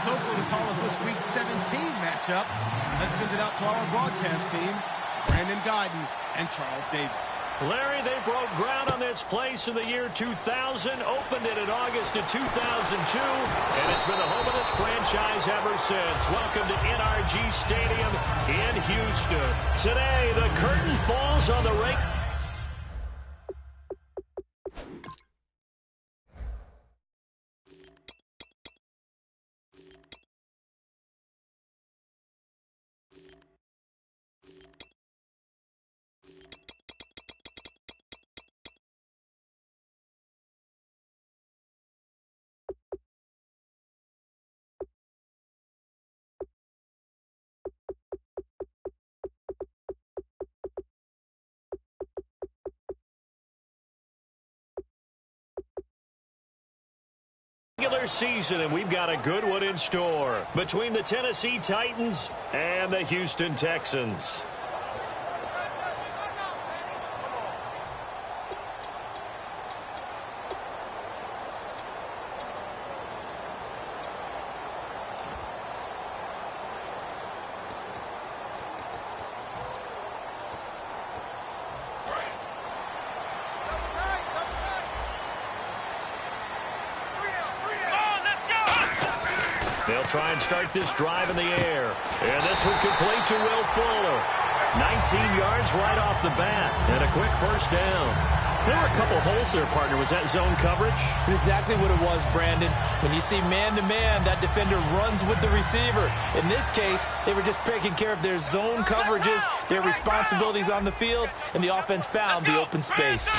So for the call of this week's 17 matchup, let's send it out to our broadcast team, Brandon Godden and Charles Davis. Larry, they broke ground on this place in the year 2000, opened it in August of 2002, and it's been the home of this franchise ever since. Welcome to NRG Stadium in Houston. Today, the curtain falls on the rink. Season, and we've got a good one in store between the Tennessee Titans and the Houston Texans. They'll try and start this drive in the air. And this one complete to Will Fuller. 19 yards right off the bat. And a quick first down. There were a couple holes there, partner. Was that zone coverage? That's exactly what it was, Brandon. When you see man-to-man, that defender runs with the receiver. In this case, they were just taking care of their zone coverages, their responsibilities on the field, and the offense found the open space.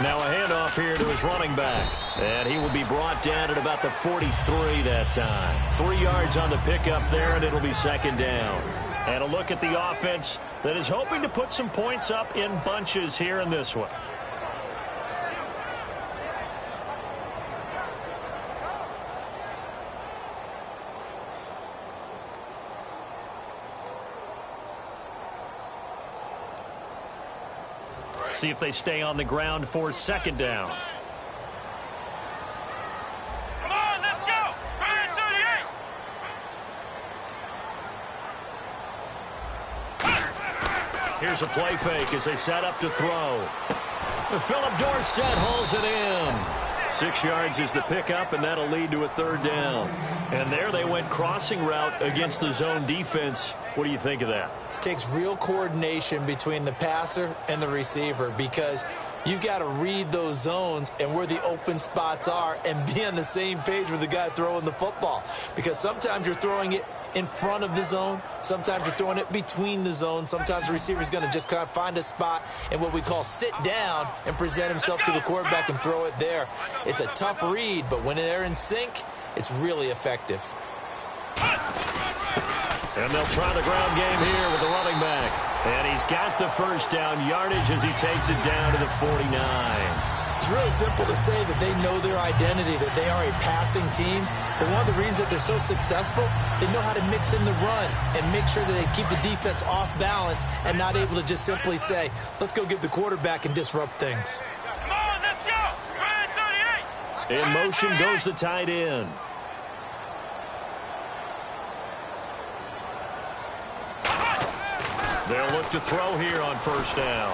Now a handoff here to his running back. And he will be brought down at about the 43 that time. 3 yards on the pickup there, and it'll be second down. And a look at the offense that is hoping to put some points up in bunches here in this one. See if they stay on the ground for second down. Come on, let's go! 38! Here's a play fake as they set up to throw. Philip Dorsett hauls it in. 6 yards is the pickup, and that'll lead to a third down. And there they went crossing route against the zone defense. What do you think of that? Takes real coordination between the passer and the receiver, because you've got to read those zones and where the open spots are and be on the same page with the guy throwing the football. Because sometimes you're throwing it in front of the zone. Sometimes you're throwing it between the zones. Sometimes the receiver's going to just kind of find a spot and what we call sit down and present himself to the quarterback and throw it there. It's a tough read, but when they're in sync, it's really effective. And they'll try the ground game here with the running back. And he's got the first down yardage as he takes it down to the 49. It's really simple to say that they know their identity, that they are a passing team. But one of the reasons that they're so successful, they know how to mix in the run and make sure that they keep the defense off balance and not able to just simply say, let's go get the quarterback and disrupt things. Come on, let's go! 38! In motion goes the tight end. They'll look to throw here on first down.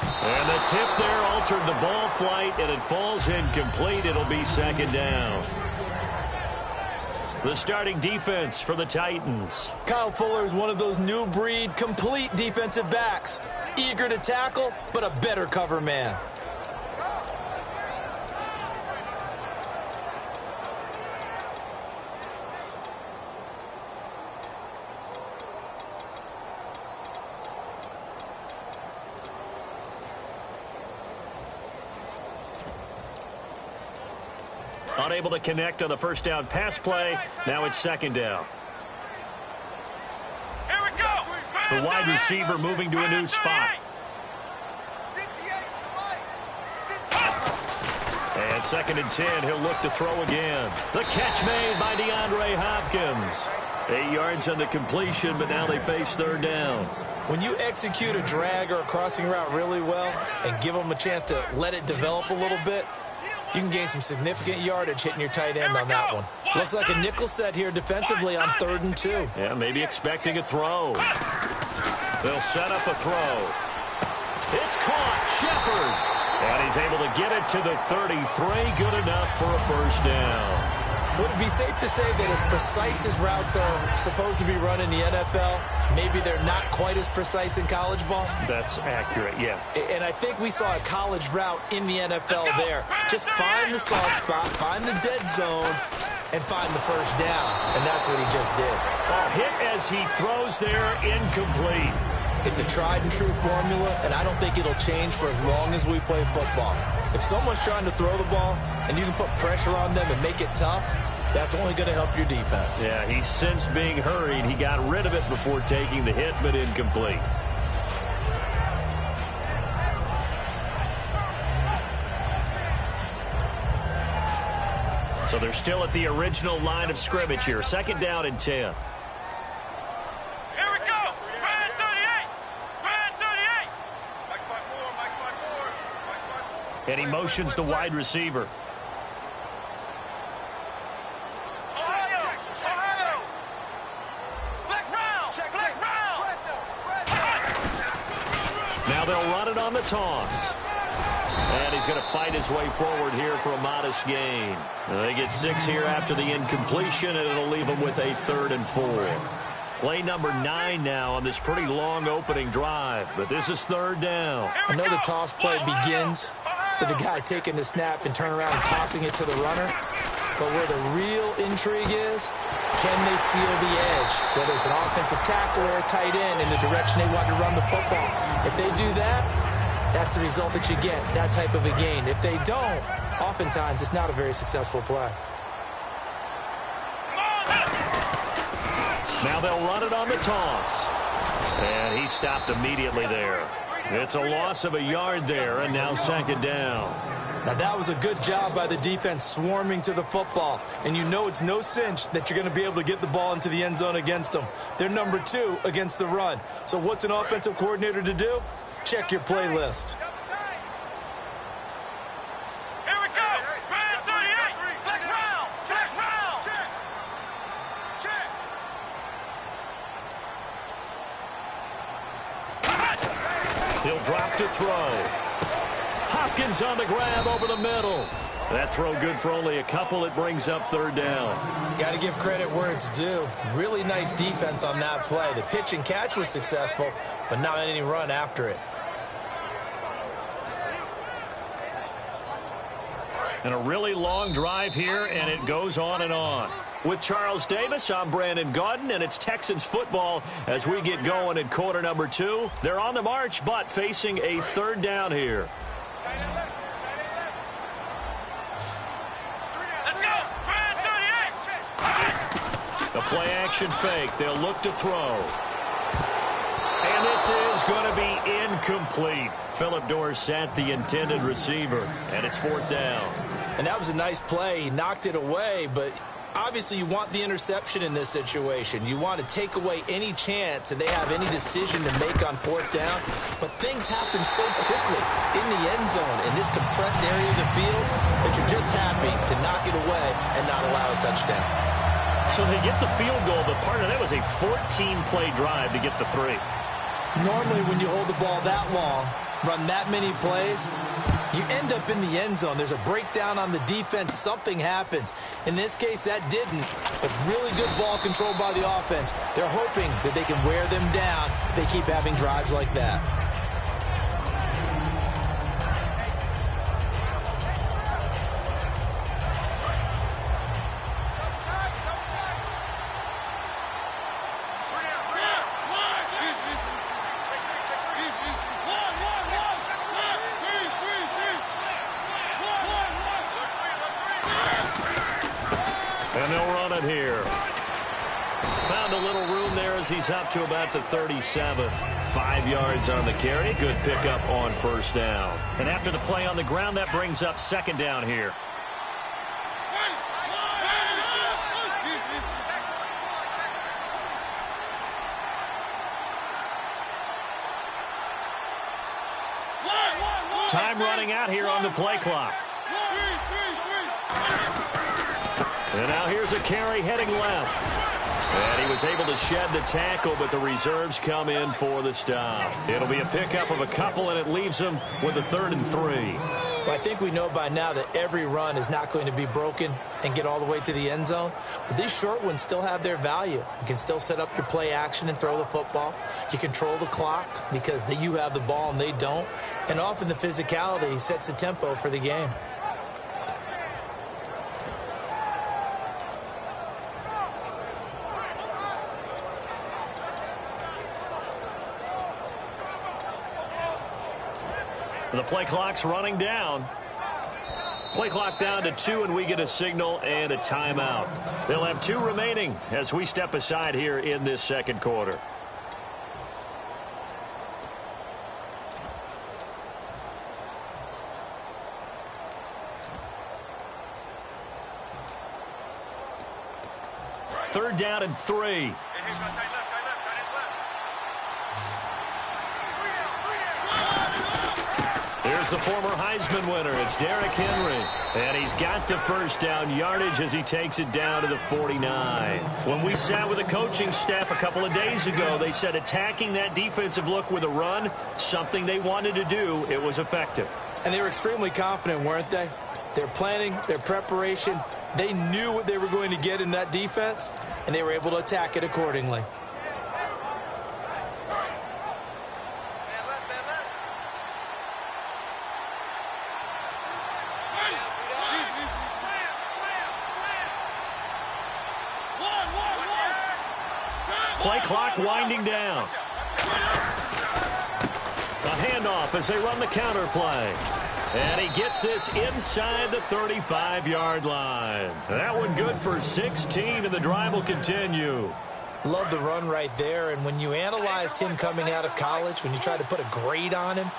And the tip there altered the ball flight, and it falls incomplete. It'll be second down. The starting defense for the Titans. Kyle Fuller is one of those new breed, complete defensive backs. Eager to tackle, but a better cover man. Unable to connect on the first down pass play. Now it's second down. Here we go! The wide receiver moving to a new spot. And second and 10, he'll look to throw again. The catch made by DeAndre Hopkins. 8 yards on the completion, but now they face third down. When you execute a drag or a crossing route really well and give them a chance to let it develop a little bit, you can gain some significant yardage hitting your tight end on that one. Looks like a nickel set here defensively on 3rd and 2. Yeah, maybe expecting a throw. They'll set up a throw. It's caught. Shepard. And he's able to get it to the 33. Good enough for a first down. Would it be safe to say that as precise as routes are supposed to be run in the NFL, maybe they're not quite as precise in college ball? That's accurate, yeah. And I think we saw a college route in the NFL there. Just find the soft spot, find the dead zone, and find the first down. And that's what he just did. Hit as he throws there, incomplete. It's a tried-and-true formula, and I don't think it'll change for as long as we play football. If someone's trying to throw the ball and you can put pressure on them and make it tough, that's only going to help your defense. Yeah, he's since being hurried. He got rid of it before taking the hit, but incomplete. So they're still at the original line of scrimmage here. 2nd down and 10. And he motions the wide receiver. Now they'll run it on the toss. And he's going to fight his way forward here for a modest gain. They get 6 here after the incompletion, and it'll leave them with a 3rd and 4. Play number 9 now on this pretty long opening drive. But this is 3rd down. I know the toss play begins with the guy taking the snap and turn around and tossing it to the runner. But where the real intrigue is, can they seal the edge? Whether it's an offensive tackle or a tight end in the direction they want to run the football. If they do that, that's the result that you get, that type of a gain. If they don't, oftentimes it's not a very successful play. Now they'll run it on the toss. And he stopped immediately there. It's a loss of a yard there, and now 2nd down. Now that was a good job by the defense swarming to the football. And you know it's no cinch that you're going to be able to get the ball into the end zone against them. They're number 2 against the run. So what's an offensive coordinator to do? Check your playlist. He'll drop to throw. Hopkins on the grab over the middle. That throw good for only a couple. It brings up 3rd down. Got to give credit where it's due. Really nice defense on that play. The pitch and catch was successful, but not any run after it. And a really long drive here, and it goes on and on. With Charles Davis, I'm Brandon Gaudin, and it's Texans football as we get going in quarter number 2. They're on the march, but facing a 3rd down here. The play-action fake. They'll look to throw. And this is going to be incomplete. Phillip Dorsett, the intended receiver, and it's 4th down. And that was a nice play. He knocked it away, but obviously you want the interception in this situation. You want to take away any chance and they have any decision to make on 4th down. But things happen so quickly in the end zone in this compressed area of the field that you're just happy to knock it away and not allow a touchdown. So they get the field goal, but part of that was a 14-play drive to get the 3. Normally when you hold the ball that long, run that many plays, you end up in the end zone. There's a breakdown on the defense. Something happens. In this case, that didn't. But really good ball control by the offense. They're hoping that they can wear them down if they keep having drives like that. And they'll run it here. Found a little room there as he's up to about the 37. 5 yards on the carry. Good pickup on 1st down. And after the play on the ground, that brings up 2nd down here. Time running out here on the play clock. And now here's a carry heading left. And he was able to shed the tackle, but the reserves come in for the stop. It'll be a pickup of a couple, and it leaves him with a 3rd and 3. Well, I think we know by now that every run is not going to be broken and get all the way to the end zone. But these short ones still have their value. You can still set up your play action and throw the football. You control the clock because you have the ball and they don't. And often the physicality sets the tempo for the game. The play clock's running down. Play clock down to 2, and we get a signal and a timeout. They'll have 2 remaining as we step aside here in this second quarter. Third down and 3. Here's the former Heisman winner. It's Derrick Henry. And he's got the first down yardage as he takes it down to the 49. When we sat with the coaching staff a couple of days ago, they said attacking that defensive look with a run, something they wanted to do, it was effective. And they were extremely confident, weren't they? Their planning, their preparation, they knew what they were going to get in that defense, and they were able to attack it accordingly. Play clock winding down. A handoff as they run the counter play. And he gets this inside the 35-yard line. That one good for 16, and the drive will continue. Love the run right there, and when you analyzed him coming out of college, when you tried to put a grade on him,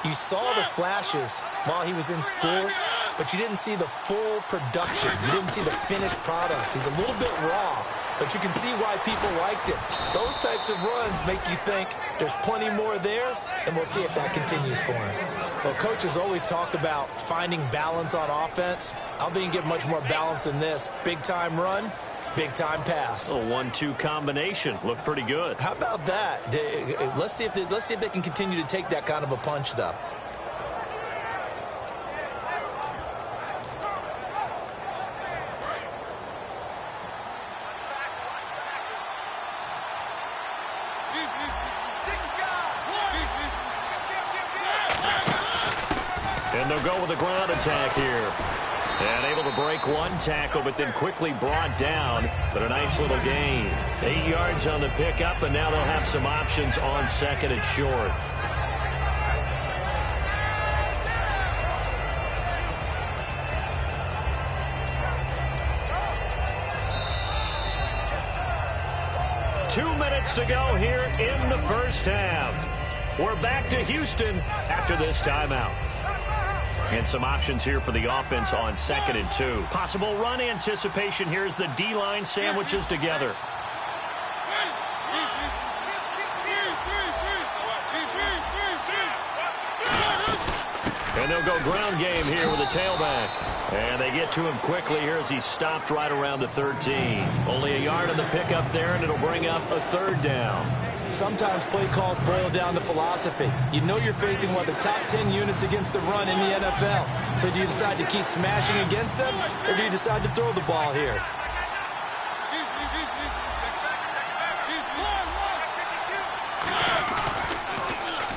you saw the flashes while he was in school, but you didn't see the full production. You didn't see the finished product. He's a little bit raw, but you can see why people liked him. Those types of runs make you think there's plenty more there, and we'll see if that continues for him. Well, coaches always talk about finding balance on offense. I don't think you can get much more balance than this. Big-time run, big-time pass. A 1-2 combination. Looked pretty good. How about that? Let's see if they can continue to take that kind of a punch, though. And they'll go with a ground attack here. And able to break one tackle, but then quickly brought down. But a nice little gain. 8 yards on the pickup, and now they'll have some options on 2nd and short. Two minutes to go here in the first half. We're back to Houston after this timeout. And some options here for the offense on 2nd and 2. Possible run anticipation here as the D-line sandwiches together. And they'll go ground game here with a tailback. And they get to him quickly here as he stopped right around the 13. Only a yard on the pickup there, and it'll bring up a 3rd down. Sometimes play calls boil down to philosophy. You know you're facing one of the top 10 units against the run in the NFL. So do you decide to keep smashing against them, or do you decide to throw the ball here?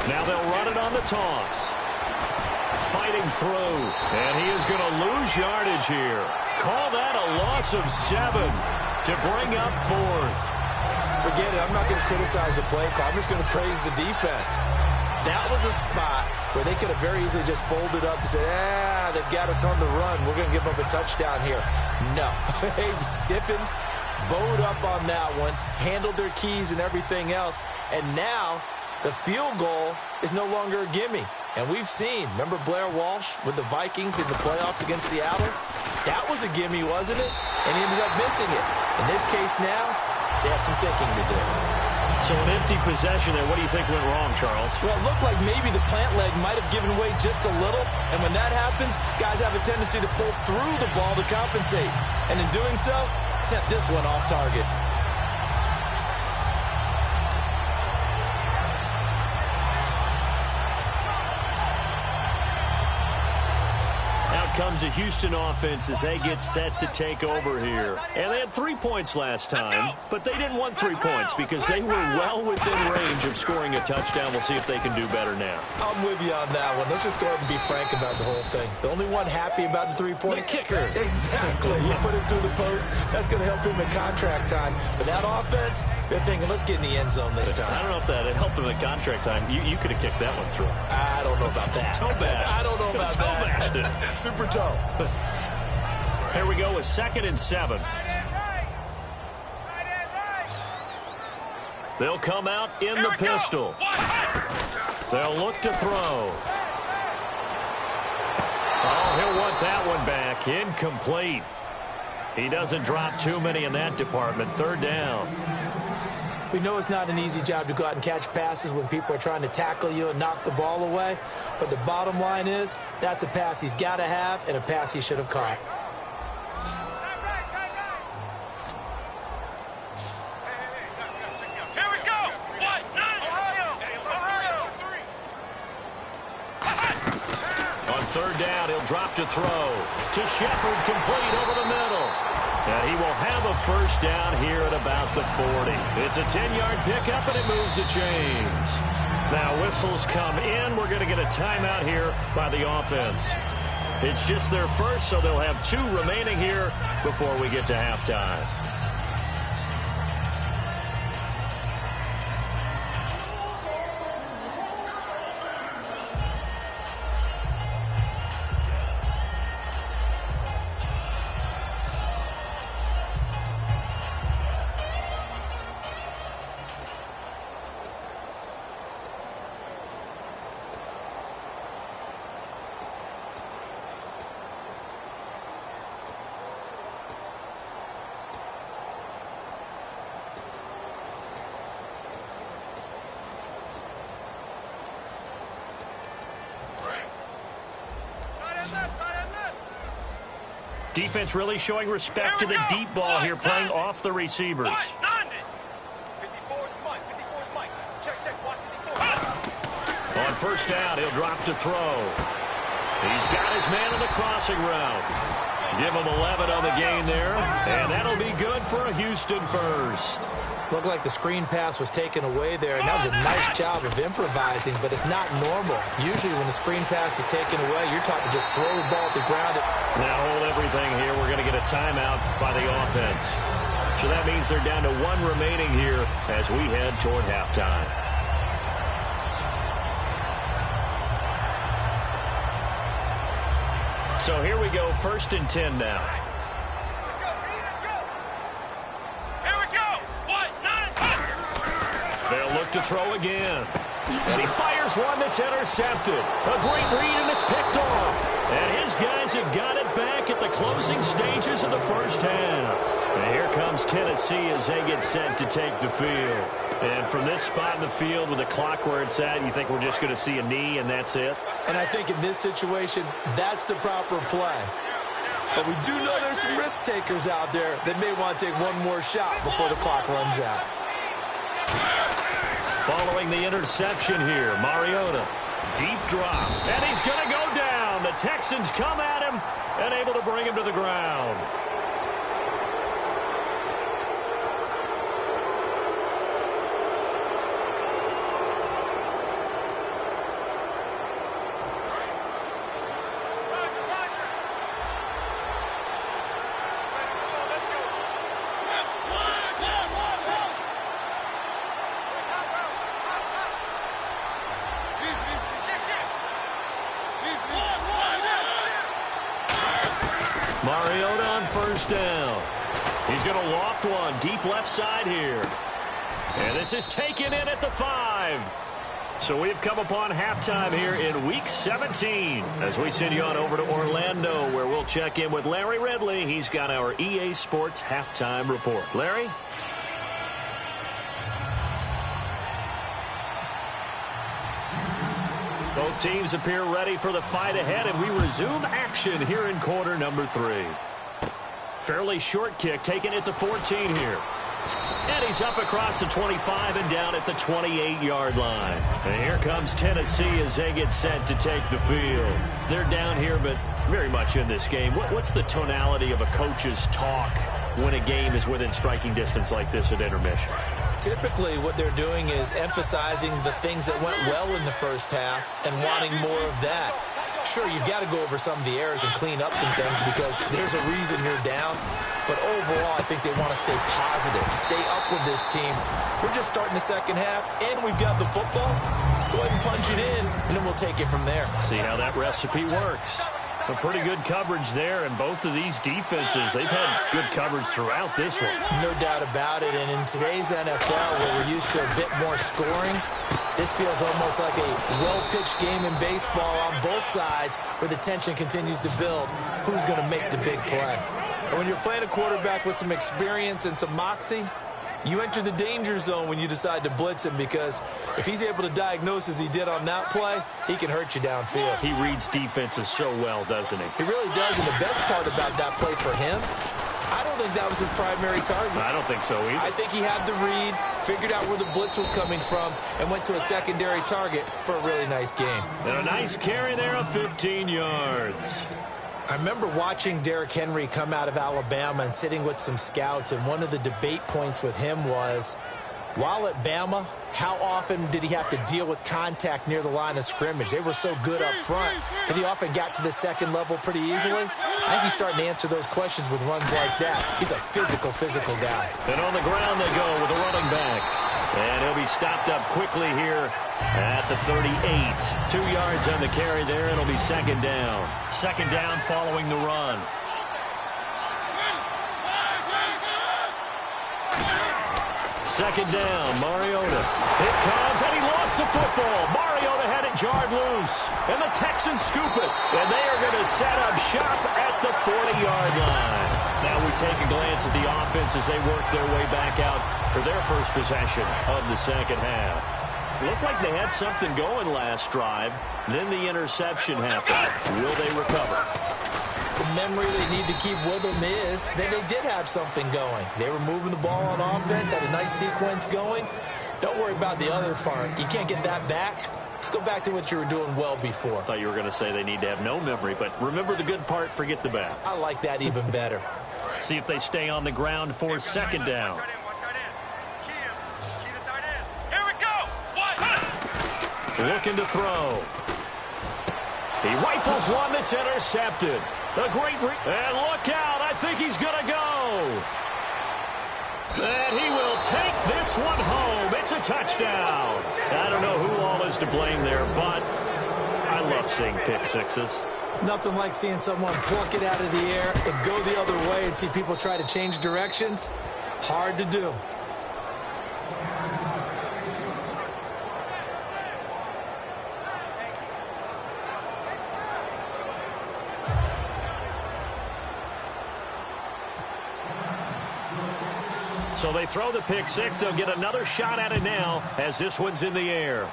Now they'll run it on the toss. Fighting through, and he is going to lose yardage here. Call that a loss of 7 to bring up 4th. Forget it. I'm not going to criticize the play call. I'm just going to praise the defense. That was a spot where they could have very easily just folded up and said, they've got us on the run. We're going to give up a touchdown here. No. They've stiffened, bowed up on that one, handled their keys and everything else. And now the field goal is no longer a gimme. And we've seen, remember Blair Walsh with the Vikings in the playoffs against Seattle? That was a gimme, wasn't it? And he ended up missing it. In this case now, they have some thinking to do. So an empty possession there. What do you think went wrong, Charles? Well, it looked like maybe the plant leg might have given way just a little. And when that happens, guys have a tendency to pull through the ball to compensate. And in doing so, sent this one off target. Comes a Houston offense as they get set to take over here. And they had 3 points last time, but they didn't want 3 points because they were well within range of scoring a touchdown. We'll see if they can do better now. I'm with you on that one. Let's just go ahead and be frank about the whole thing. The only one happy about the 3-point kicker. Exactly. You put it through the post. That's going to help him in contract time. But that offense, they're thinking, let's get in the end zone this time. I don't know if that helped him in contract time. You could have kicked that one through. I don't know about that. Toe bash. I don't know about that. Super toe. Here we go with 2nd and 7. They'll come out in the pistol. They'll look to throw. Oh, he'll want that one back. Incomplete. He doesn't drop too many in that department. 3rd down. We know it's not an easy job to go out and catch passes when people are trying to tackle you and knock the ball away. But the bottom line is, that's a pass he's got to have and a pass he should have caught. Here we go. What? On 3rd down, he'll drop to throw. To Shepard, complete over the middle. And he will have a 1st down here at about the 40. It's a 10-yard pickup, and it moves the chains. Now whistles come in. We're going to get a timeout here by the offense. It's just their first, so they'll have 2 remaining here before we get to halftime. Defense really showing respect to the deep ball here, playing off the receivers. On 1st down, he'll drop to throw. He's got his man on the crossing route. Give him 11 on the gain there, and that'll be good for a Houston 1st. Looked like the screen pass was taken away there, and that was a nice job of improvising, but it's not normal. Usually when the screen pass is taken away, you're talking just throw the ball at the ground. Now hold everything here. We're going to get a timeout by the offense. So that means they're down to 1 remaining here as we head toward halftime. So here we go, 1st and 10 now. They'll look to throw again. And he fires one that's intercepted. A great read, and it's picked off. And his guys have got it back at the closing stages of the 1st half. And here comes Tennessee as they get set to take the field. And from this spot in the field with the clock where it's at, you think we're just going to see a knee and that's it? And I think in this situation, that's the proper play. But we do know there's some risk takers out there that may want to take one more shot before the clock runs out. Following the interception here, Mariota, deep drop, and he's going to go down. The Texans come at him and able to bring him to the ground. Mariota on 1st down. He's going to loft one deep left side here. And this is taken in at the 5. So we've come upon halftime here in Week 17 as we send you on over to Orlando, where we'll check in with Larry Ridley. He's got our EA Sports halftime report. Larry? Both teams appear ready for the fight ahead, and we resume action here in quarter number 3. Fairly short kick, taking it to 14 here. And he's up across the 25 and down at the 28-yard line. And here comes Tennessee as they get set to take the field. They're down here, but very much in this game. What's the tonality of a coach's talk when a game is within striking distance like this at intermission? Typically, what they're doing is emphasizing the things that went well in the first half and wanting more of that. Sure, you've got to go over some of the errors and clean up some things because there's a reason you're down. But overall, I think they want to stay positive, stay up with this team. We're just starting the second half, and we've got the football. Let's go ahead and punch it in, and then we'll take it from there. See how that recipe works. A pretty good coverage there, and both of these defenses, they've had good coverage throughout this one. No doubt about it, and in today's NFL, where we're used to a bit more scoring, this feels almost like a well-pitched game in baseball on both sides where the tension continues to build. Who's going to make the big play? And when you're playing a quarterback with some experience and some moxie, you enter the danger zone when you decide to blitz him because if he's able to diagnose as he did on that play, he can hurt you downfield. He reads defenses so well, doesn't he? He really does, and the best part about that play for him, I don't think that was his primary target. I don't think so either. I think he had the read, figured out where the blitz was coming from, and went to a secondary target for a really nice game. And a nice carry there of 15 yards. I remember watching Derrick Henry come out of Alabama and sitting with some scouts, and one of the debate points with him was, while at Bama, how often did he have to deal with contact near the line of scrimmage? They were so good up front that he often got to the second level pretty easily. I think he's starting to answer those questions with runs like that. He's a physical guy. And on the ground they go with a running back. And he'll be stopped up quickly here at the 38. 2 yards on the carry there. It'll be second down. Second down following the run. Second down, Mariota. It comes, and he lost the football. Mariota had it jarred loose. And the Texans scoop it. And they are going to set up shop at the 40-yard line. Now we take a glance at the offense as they work their way back out for their first possession of the second half. Looked like they had something going last drive. Then the interception happened. Will they recover? The memory they need to keep with them is that they did have something going. They were moving the ball on offense, had a nice sequence going. Don't worry about the other part. You can't get that back. Let's go back to what you were doing well before. I thought you were going to say they need to have no memory, but remember the good part, forget the bad. I like that even better. See if they stay on the ground for second down. Here we go. Looking to throw. He rifles one that's intercepted. A great and look out. I think he's going to go. And he will take this one home. It's a touchdown. I don't know who all is to blame there, but I love seeing pick sixes. Nothing like seeing someone pluck it out of the air and go the other way and see people try to change directions. Hard to do. So they throw the pick six. They'll get another shot at it now as this one's in the air.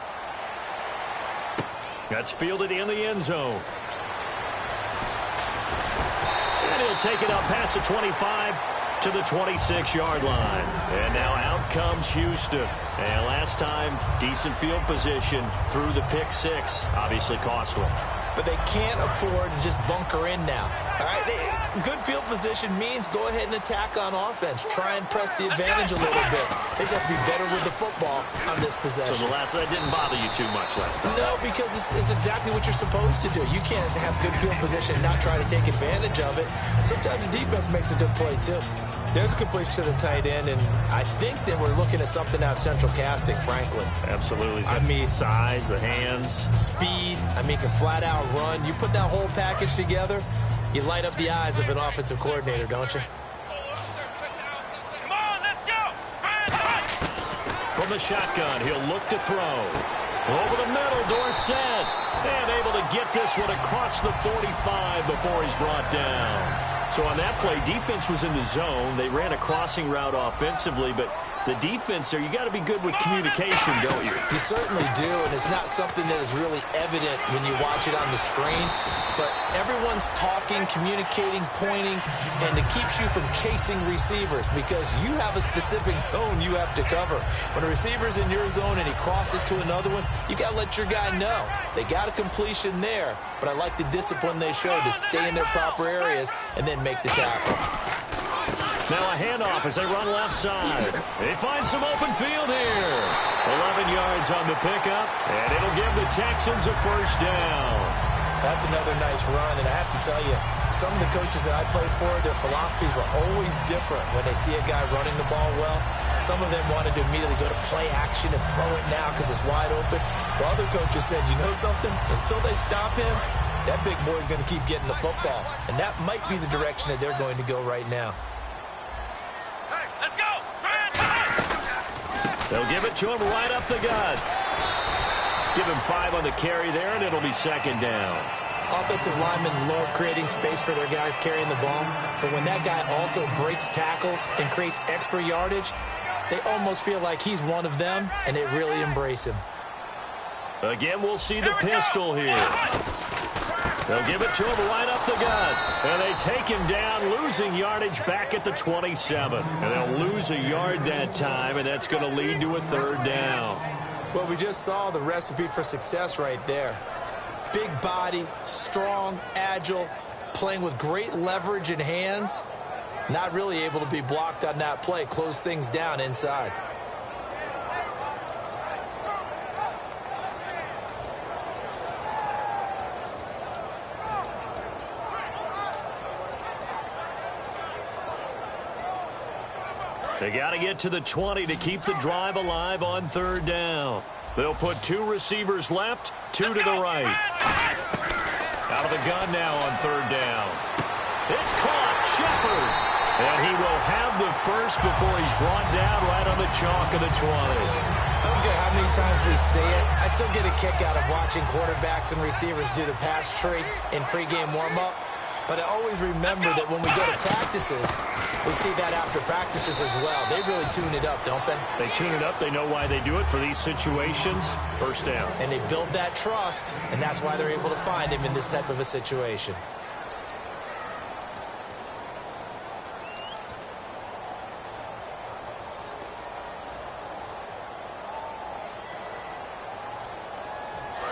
That's fielded in the end zone. And he'll take it up past the 25 to the 26-yard line. And now out comes Houston. And last time, decent field position through the pick six. Obviously costly. But they can't afford to just bunker in now. All right, good field position means go ahead and attack on offense. Try and press the advantage a little bit. They just have to be better with the football on this possession. So that didn't bother you too much last time? No, because it's exactly what you're supposed to do. You can't have good field position and not try to take advantage of it. Sometimes the defense makes a good play, too. There's a completion to the tight end, and I think that we're looking at something out of central casting, frankly. Absolutely. I mean, size, the hands. Speed. I mean, can flat out run. You put that whole package together, you light up the eyes of an offensive coordinator, don't you? Come on, let's go. From the shotgun, he'll look to throw. Over the middle, Dorsett. And able to get this one across the 45 before he's brought down. So on that play, defense was in the zone. They ran a crossing route offensively, but the defense there, you got to be good with communication, don't you? You certainly do, and it's not something that is really evident when you watch it on the screen. But everyone's talking, communicating, pointing, and it keeps you from chasing receivers because you have a specific zone you have to cover. When a receiver's in your zone and he crosses to another one, you got to let your guy know. They got a completion there, but I like the discipline they showed to stay in their proper areas and then make the tackle. Now a handoff as they run left side. They find some open field here. 11 yards on the pickup, and it'll give the Texans a first down. That's another nice run, and I have to tell you, some of the coaches that I played for, their philosophies were always different when they see a guy running the ball well. Some of them wanted to immediately go to play action and throw it now because it's wide open. While other coaches said, you know something? Until they stop him, that big boy's going to keep getting the football. And that might be the direction that they're going to go right now. They'll give it to him right up the gut. Give him 5 on the carry there, and it'll be second down. Offensive linemen love creating space for their guys carrying the ball, but when that guy also breaks tackles and creates extra yardage, they almost feel like he's one of them, and they really embrace him. Again, we'll see the pistol here. They'll give it to him right up the gut. And they take him down, losing yardage back at the 27. And they'll lose a yard that time, and that's going to lead to a third down. Well, we just saw the recipe for success right there. Big body, strong, agile, playing with great leverage in hands. Not really able to be blocked on that play. Close things down inside. They got to get to the 20 to keep the drive alive on third down. They'll put 2 receivers left, 2 to the right. Out of the gun now on third down. It's caught, Shepard. And he will have the first before he's brought down right on the chalk of the 20. I don't care how many times we say it. I still get a kick out of watching quarterbacks and receivers do the pass tree in pregame warm-up. But I always remember that when we go to practices, we see that after practices as well. They really tune it up, don't they? They tune it up. They know why they do it for these situations. First down. And they build that trust, and that's why they're able to find him in this type of a situation.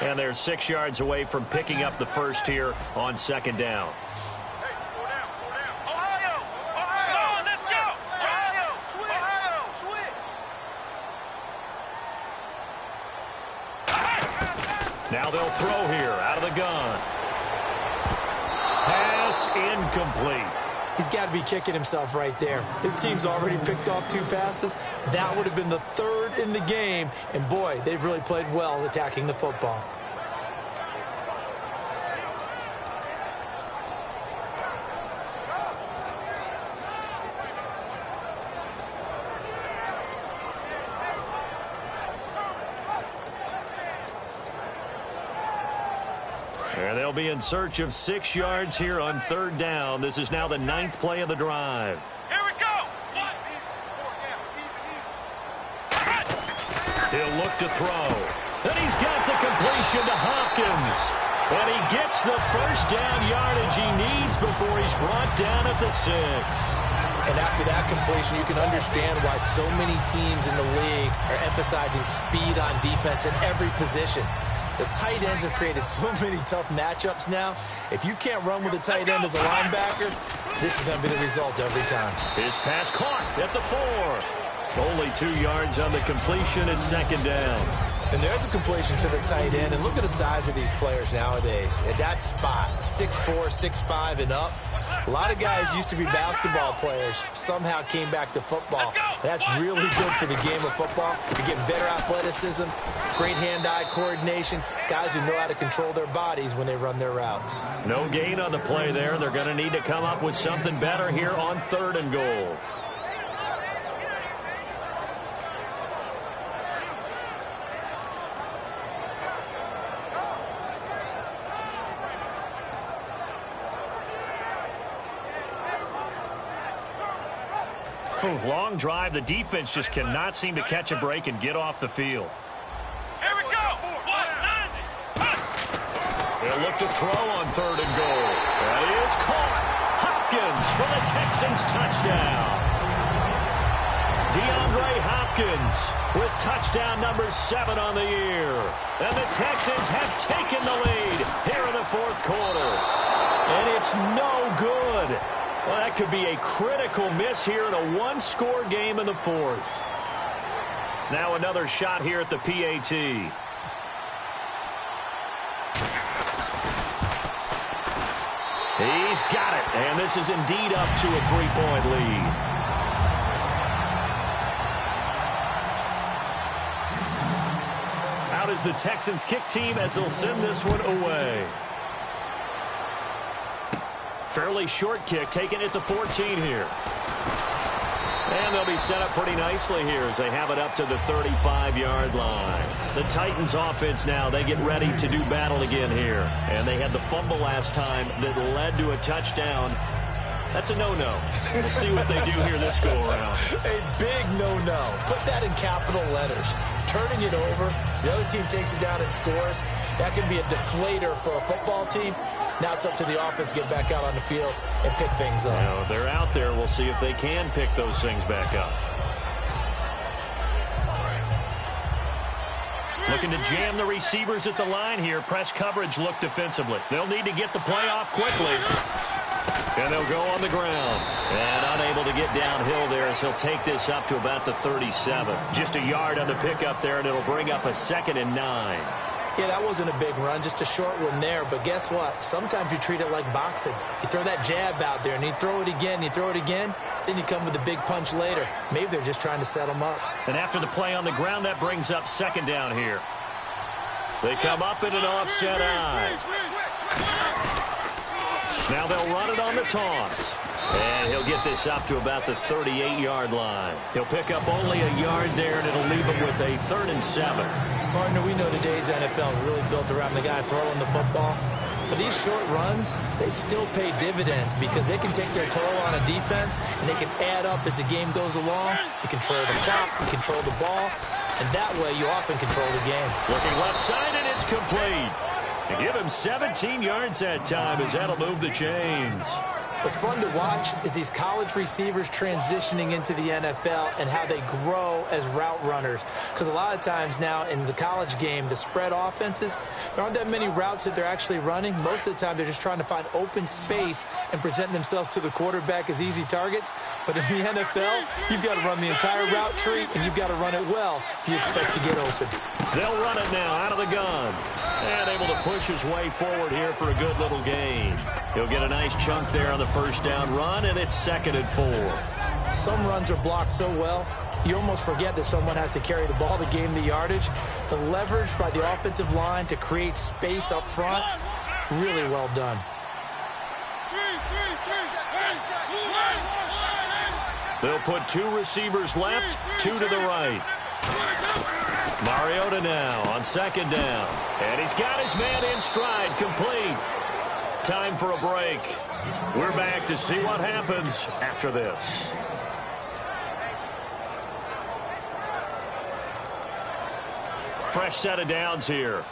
And they're 6 yards away from picking up the first here on second down. Now they'll throw here out of the gun. Pass incomplete. He's got to be kicking himself right there. His team's already picked off 2 passes. That would have been the 3rd in the game. And, boy, they've really played well attacking the football. And they'll be in search of 6 yards here on third down. This is now the 9th play of the drive. Here we go. He'll look to throw. And he's got the completion to Hopkins. And he gets the first down yardage he needs before he's brought down at the 6. And after that completion, you can understand why so many teams in the league are emphasizing speed on defense in every position. The tight ends have created so many tough matchups now. If you can't run with a tight end as a linebacker, this is going to be the result every time. His pass caught at the 4. Only 2 yards on the completion at second down. And there's a completion to the tight end. And look at the size of these players nowadays. At that spot, 6'4", 6'5", and up. A lot of guys used to be basketball players, somehow came back to football. And that's really good for the game of football. You're getting better athleticism, great hand-eye coordination, guys who know how to control their bodies when they run their routes. No gain on the play there. They're going to need to come up with something better here on 3rd and goal. Long drive. The defense just cannot seem to catch a break and get off the field. Here we go. They'll look to throw on 3rd and goal. That is caught. Hopkins for the Texans touchdown. DeAndre Hopkins with touchdown number 7 on the year. And the Texans have taken the lead here in the 4th quarter. And it's no good. Well, that could be a critical miss here in a one-score game in the 4th. Now another shot here at the PAT. He's got it, and this is indeed up to a 3-point lead. Out is the Texans kick team as they'll send this one away. Fairly short kick, taken at the 14 here. And they'll be set up pretty nicely here as they have it up to the 35-yard line. The Titans offense now, they get ready to do battle again here. And they had the fumble last time that led to a touchdown. That's a no-no. We'll see what they do here this go-around. A big no-no. Put that in capital letters. Turning it over, the other team takes it down and scores. That can be a deflator for a football team. Now it's up to the offense to get back out on the field and pick things up. Now, they're out there. We'll see if they can pick those things back up. Looking to jam the receivers at the line here. Press coverage look defensively. They'll need to get the play off quickly. And they'll go on the ground. And unable to get downhill there as he'll take this up to about the 37. Just a yard on the pickup there, and it'll bring up a 2nd and 9. Yeah, that wasn't a big run, just a short one there. But guess what? Sometimes you treat it like boxing. You throw that jab out there, and you throw it again, you throw it again, then you come with a big punch later. Maybe they're just trying to set them up. And after the play on the ground, that brings up 2nd down here. They come up in an offset eye. Now they'll run it on the toss. And he'll get this up to about the 38-yard line. He'll pick up only a yard there, and it'll leave him with a 3rd and 7. Partner, we know today's NFL is really built around the guy throwing the football. But these short runs, they still pay dividends because they can take their toll on a defense, and they can add up as the game goes along. You control the clock, you control the ball, and that way you often control the game. Looking left side, and it's complete. And give him 17 yards that time as that'll move the chains. What's fun to watch is these college receivers transitioning into the NFL and how they grow as route runners. Because a lot of times now in the college game, the spread offenses, there aren't that many routes that they're actually running. Most of the time, they're just trying to find open space and present themselves to the quarterback as easy targets. But in the NFL, you've got to run the entire route tree, and you've got to run it well if you expect to get open. They'll run it now out of the gun. And able to push his way forward here for a good little gain. He'll get a nice chunk there on the 1st down run, and it's 2nd and 4. Some runs are blocked so well, you almost forget that someone has to carry the ball to gain the yardage. The leverage by the offensive line to create space up front, really well done. They'll put 2 receivers left, 2 to the right. Mariota now on 2nd down. And he's got his man in stride, complete. Time for a break. We're back to see what happens after this. Fresh set of downs here.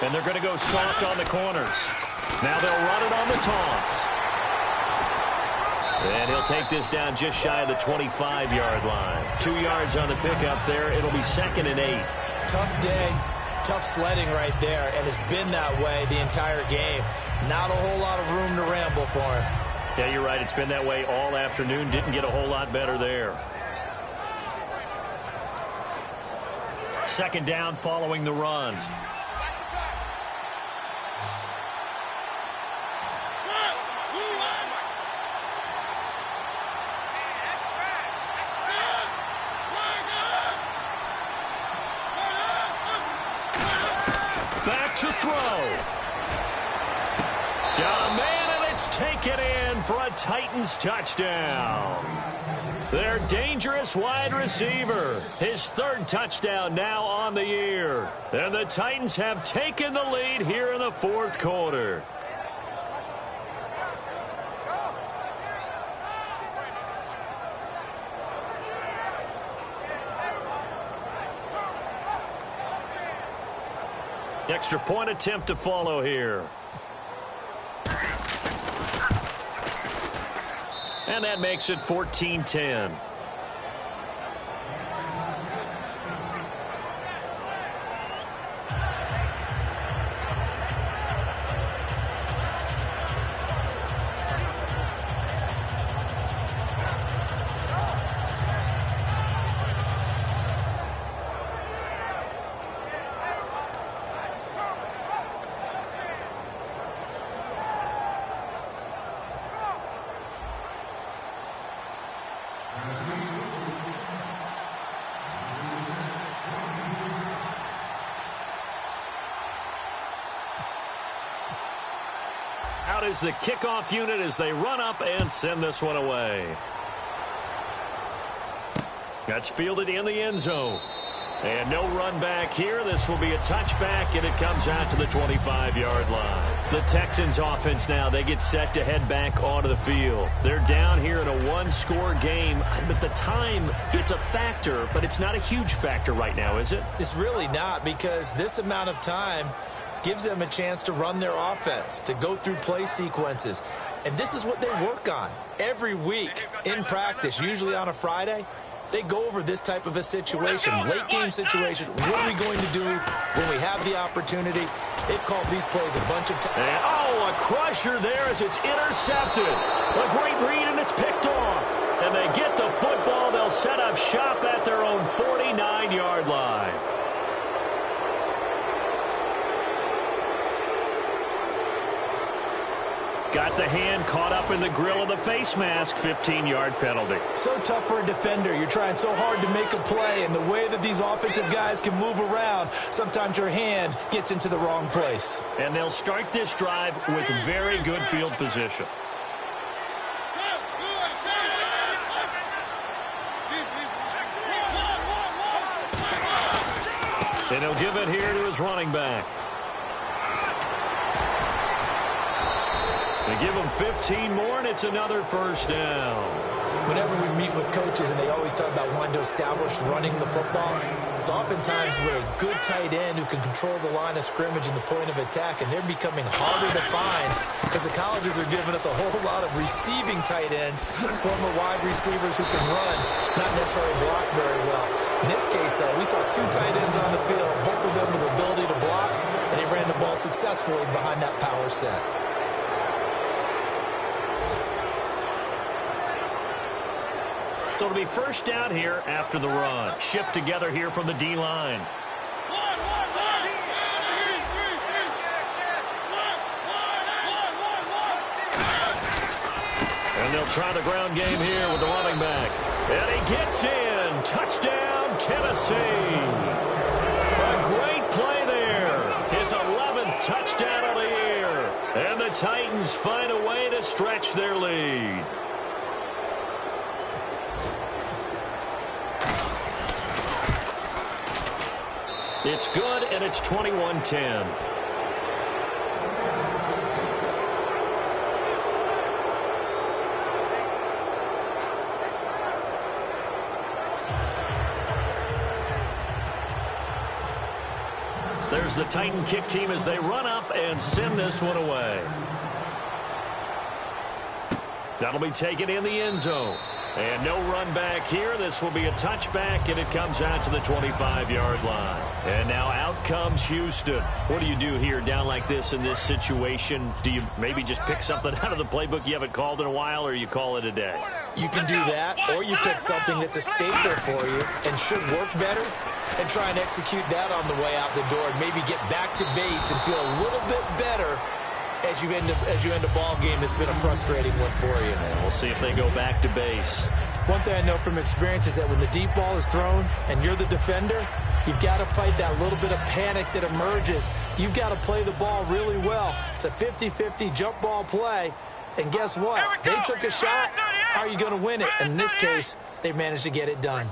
And they're going to go soft on the corners. Now they'll run it on the toss. And he'll take this down just shy of the 25-yard line. 2 yards on the pickup there. It'll be 2nd and 8. Tough day, tough sledding right there, and it's been that way the entire game. Not a whole lot of room to ramble for him. Yeah, you're right. It's been that way all afternoon. Didn't get a whole lot better there. 2nd down following the run. Back to throw. Got a man, and it's taken in for a Titans touchdown. Their dangerous wide receiver, his third touchdown now on the year. And the Titans have taken the lead here in the fourth quarter. Extra point attempt to follow here. And that makes it 14-10. Out is the kickoff unit as they run up and send this one away. That's fielded in the end zone. And no run back here. This will be a touchback, and it comes out to the 25-yard line. The Texans offense now, they get set to head back onto the field. They're down here in a one-score game. But the time, it's a factor, but it's not a huge factor right now, is it? It's really not, because this amount of time gives them a chance to run their offense, to go through play sequences. And this is what they work on every week in practice, usually on a Friday. They go over this type of a situation, late game situation. What are we going to do when we have the opportunity? They've called these plays a bunch of times. Oh, a crusher there as it's intercepted. A great read, and it's picked off. And they get the football. They'll set up shop at their own 49-yard line. Got the hand caught up in the grill of the face mask. 15-yard penalty. So tough for a defender. You're trying so hard to make a play, and the way that these offensive guys can move around, sometimes your hand gets into the wrong place. And they'll start this drive with very good field position. And he'll give it here to his running back. They give him 15 more, and it's another first down. Whenever we meet with coaches and they always talk about wanting to establish running the football, it's oftentimes with a good tight end who can control the line of scrimmage and the point of attack, and they're becoming harder to find because the colleges are giving us a whole lot of receiving tight ends, former wide receivers who can run, not necessarily block very well. In this case, though, we saw two tight ends on the field, both of them with the ability to block, and they ran the ball successfully behind that power set. So it'll be first down here after the run. Shift together here from the D-line. And they'll try the ground game here with the running back. And he gets in. Touchdown, Tennessee. A great play there. His 11th touchdown of the year. And the Titans find a way to stretch their lead. It's good, and it's 21-10. There's the Titan kick team as they run up and send this one away. That'll be taken in the end zone. And no run back here. This will be a touchback, and it comes out to the 25-yard line. And now out comes Houston. What do you do here down like this in this situation? Do you maybe just pick something out of the playbook you haven't called in a while, or you call it a day? You can do that, or you pick something that's a staple for you and should work better and try and execute that on the way out the door and maybe get back to base and feel a little bit better as you end a ball game that's been a frustrating one for you. We'll see if they go back to base. One thing I know from experience is that when the deep ball is thrown and you're the defender, you've got to fight that little bit of panic that emerges. You've got to play the ball really well. It's a 50-50 jump ball play, And guess what? They took a shot. How are you going to win it? And in this case, they managed to get it done.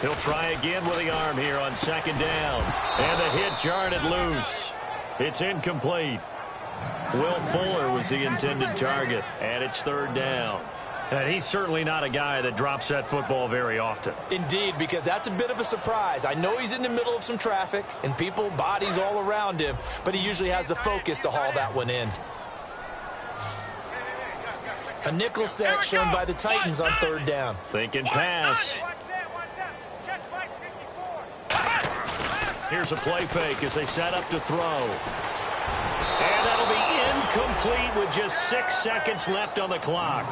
He'll try again with the arm here on second down. And the hit jarred it loose. It's incomplete. Will Fuller was the intended target, and it's third down. And he's certainly not a guy that drops that football very often. Indeed, because that's a bit of a surprise. I know he's in the middle of some traffic and people, bodies all around him, but he usually has the focus to haul that one in. A nickel set shown by the Titans on third down. Thinking pass. Here's a play fake as they set up to throw. And that'll be incomplete with just 6 seconds left on the clock.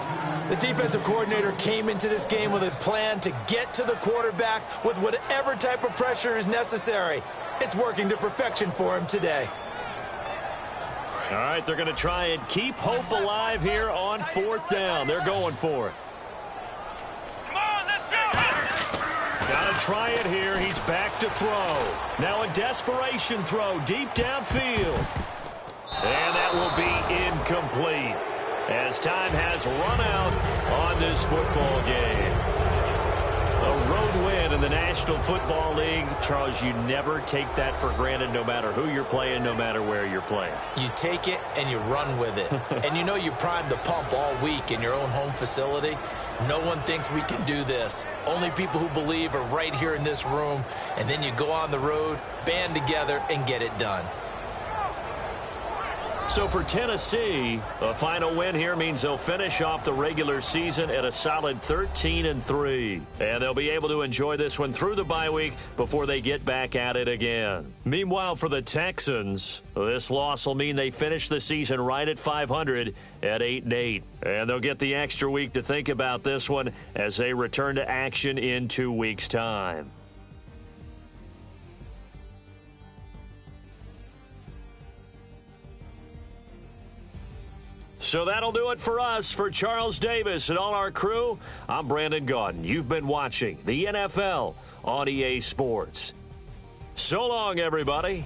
The defensive coordinator came into this game with a plan to get to the quarterback with whatever type of pressure is necessary. It's working to perfection for him today. All right, they're going to try and keep hope alive here on fourth down. They're going for it. Come on, let's go! Got to try it here. He's back to throw. Now a desperation throw deep downfield. And that will be incomplete as time has run out on this football game. A road win in the National Football League. Charles, you never take that for granted no matter who you're playing, no matter where you're playing. You take it and you run with it. And you know you primed the pump all week in your own home facility. No one thinks we can do this. Only people who believe are right here in this room. And then you go on the road, band together, and get it done. So for Tennessee, a final win here means they'll finish off the regular season at a solid 13-3. And they'll be able to enjoy this one through the bye week before they get back at it again. Meanwhile, for the Texans, this loss will mean they finish the season right at 500 at 8-8. And they'll get the extra week to think about this one as they return to action in 2 weeks' time. So that'll do it for us. For Charles Davis and all our crew, I'm Brandon Gaudin. You've been watching the NFL on EA Sports. So long, everybody.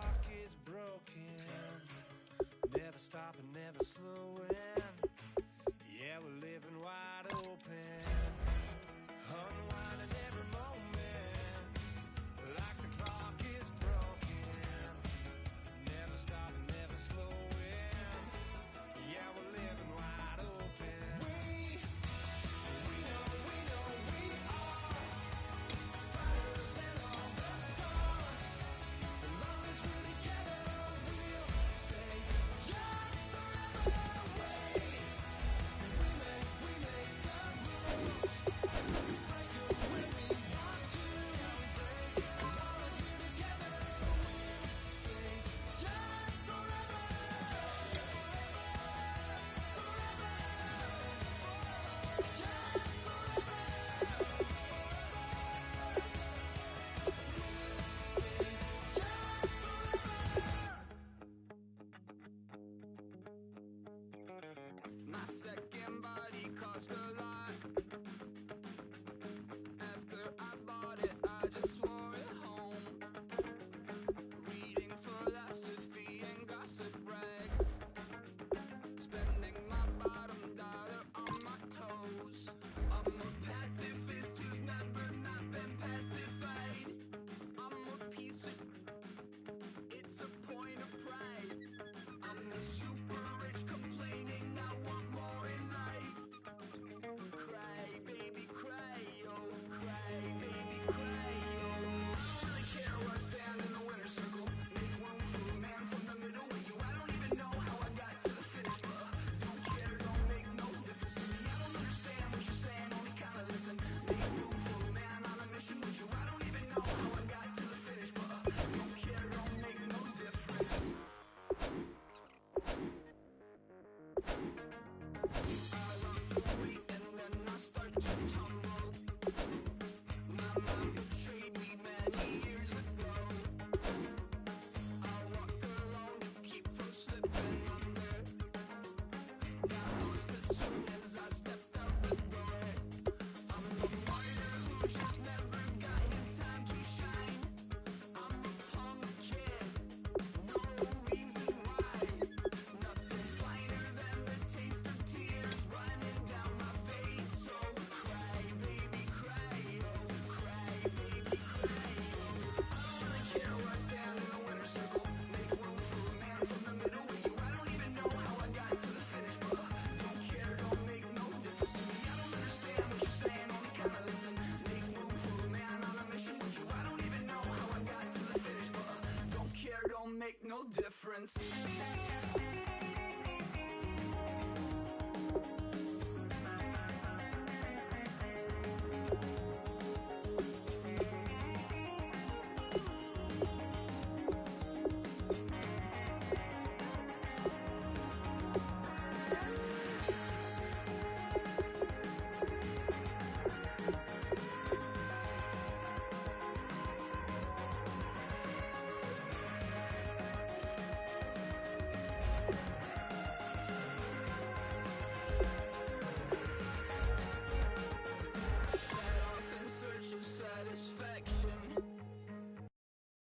clock is broken, never stopping, never slowing. Yeah, we're living wide open, unwinding every moment, like the clock is broken, never stopping, never slowing. Yeah, we're living wide open. We know we are brighter than all the stars. As long as we're together, we'll stay young forever. We make the rules, break them when we want to. As long as we're together, we'll stay young forever. My second body cost a lot. After I bought it, I just wore it home. Reading philosophy and gossip rags. Spending my bottom dollar on my toes. I'm a pacifist who's never not been pacified. I'm a piece of... It's a point of pride. I'm the super rich complaining I want more in life. Cry, baby, cry, oh, cry, baby, cry, oh. I don't really care where I stand in the winner's circle. Make room for a man from the middle with you. I don't even know how I got to the finish, but don't care, don't make no difference to me. I don't understand what you're saying, only kinda listen. Make room for a man on a mission with you. I don't even know how I got to the finish, but don't care, don't make no difference. I lost the weight and then I start to tumble. My mind betrayed me many years ago. I walked alone to keep from slipping under. Got lost as soon as I stepped out the door. I'm the martyr who just never got his time to shine. I'm a punk kid, no reason why. Nothing finer than the taste of tears running down my face. So cry, baby, cry, oh, cry, baby, cry, oh. I don't really care where I stand in the winner's circle. Make room for a man from the middle with you. I don't even know how I got to the finish, but don't care, don't make no difference to me. I don't understand what you're saying, only kinda listen. Make room for a man on a mission with you. I don't even know how I got to the finish, but don't care, don't make no difference.